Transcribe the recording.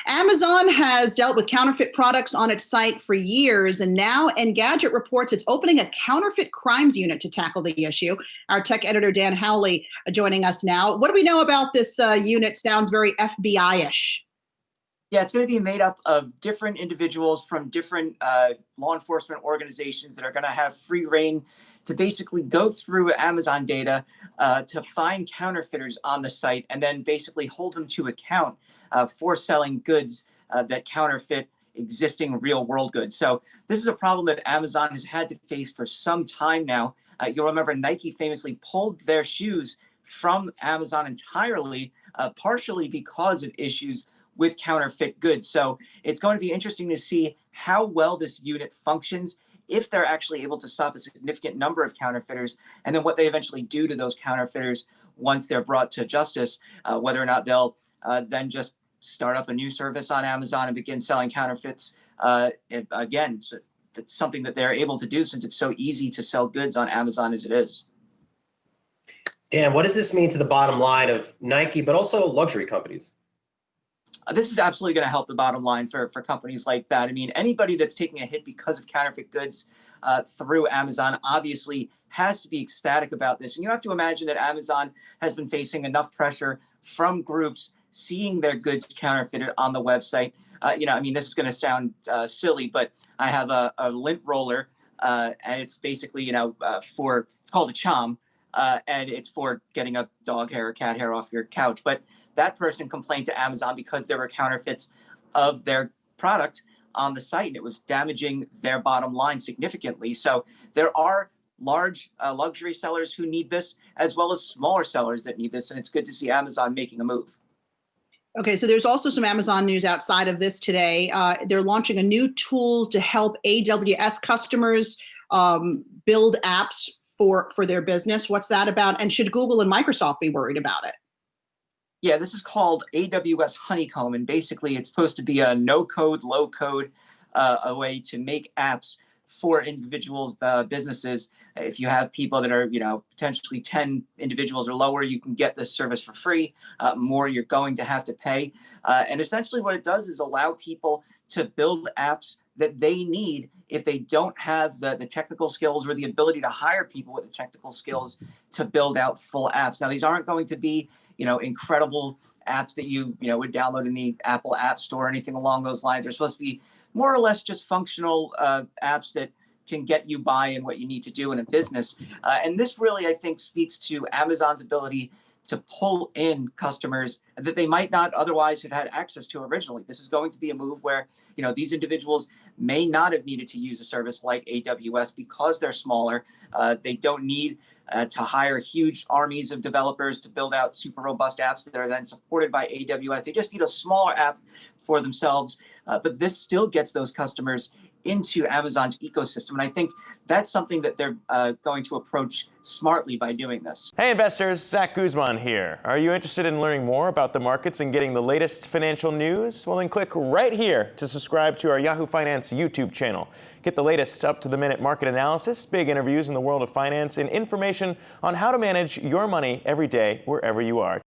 Amazon has dealt with counterfeit products on its site for years, and now Engadget reports it's opening a counterfeit crimes unit to tackle the issue. Our tech editor, Dan Howley, joining us now. What do we know about this unit? Sounds very FBI-ish. Yeah, it's going to be made up of different individuals from different law enforcement organizations that are going to have free reign to basically go through Amazon data to find counterfeiters on the site and then basically hold them to account for selling goods that counterfeit existing real world goods. So this is a problem that Amazon has had to face for some time now. You'll remember Nike famously pulled their shoes from Amazon entirely, partially because of issues with counterfeit goods. So it's going to be interesting to see how well this unit functions, if they're actually able to stop a significant number of counterfeiters, and then what they eventually do to those counterfeiters once they're brought to justice, whether or not they'll then just start up a new service on Amazon and begin selling counterfeits. Again, so it's something that they're able to do since it's so easy to sell goods on Amazon as it is. Dan, what does this mean to the bottom line of Nike, but also luxury companies? This is absolutely going to help the bottom line for companies like that. I mean, anybody that's taking a hit because of counterfeit goods through Amazon obviously has to be ecstatic about this. And you have to imagine that Amazon has been facing enough pressure from groups seeing their goods counterfeited on the website. I mean, this is going to sound silly, but I have a lint roller, and it's basically, it's called a chom. And it's for getting a dog hair or cat hair off your couch. But that person complained to Amazon because there were counterfeits of their product on the site, and it was damaging their bottom line significantly. So there are large luxury sellers who need this, as well as smaller sellers that need this, and it's good to see Amazon making a move. Okay, so there's also some Amazon news outside of this today. They're launching a new tool to help AWS customers build apps for their business. What's that about? And should Google and Microsoft be worried about it? Yeah, this is called AWS Honeycode, and basically it's supposed to be a no-code, low-code, a way to make apps for individual businesses. If you have people that are, potentially 10 individuals or lower, you can get this service for free. More, you're going to have to pay. And essentially what it does is allow people to build apps that they need if they don't have the technical skills or the ability to hire people with the technical skills to build out full apps. Now, these aren't going to be, incredible apps that you would download in the Apple App Store or anything along those lines. They're supposed to be more or less just functional apps that can get you by in what you need to do in a business. And this really, I think, speaks to Amazon's ability to pull in customers that they might not otherwise have had access to originally. This is going to be a move where, these individuals may not have needed to use a service like AWS because they're smaller. They don't need to hire huge armies of developers to build out super robust apps that are then supported by AWS. They just need a smaller app for themselves. But this still gets those customers into Amazon's ecosystem. And I think that's something that they're going to approach smartly by doing this. Hey investors, Zach Guzman here. Are you interested in learning more about the markets and getting the latest financial news? Well, then click right here to subscribe to our Yahoo Finance YouTube channel. Get the latest up-to-the-minute market analysis, big interviews in the world of finance, and information on how to manage your money every day wherever you are.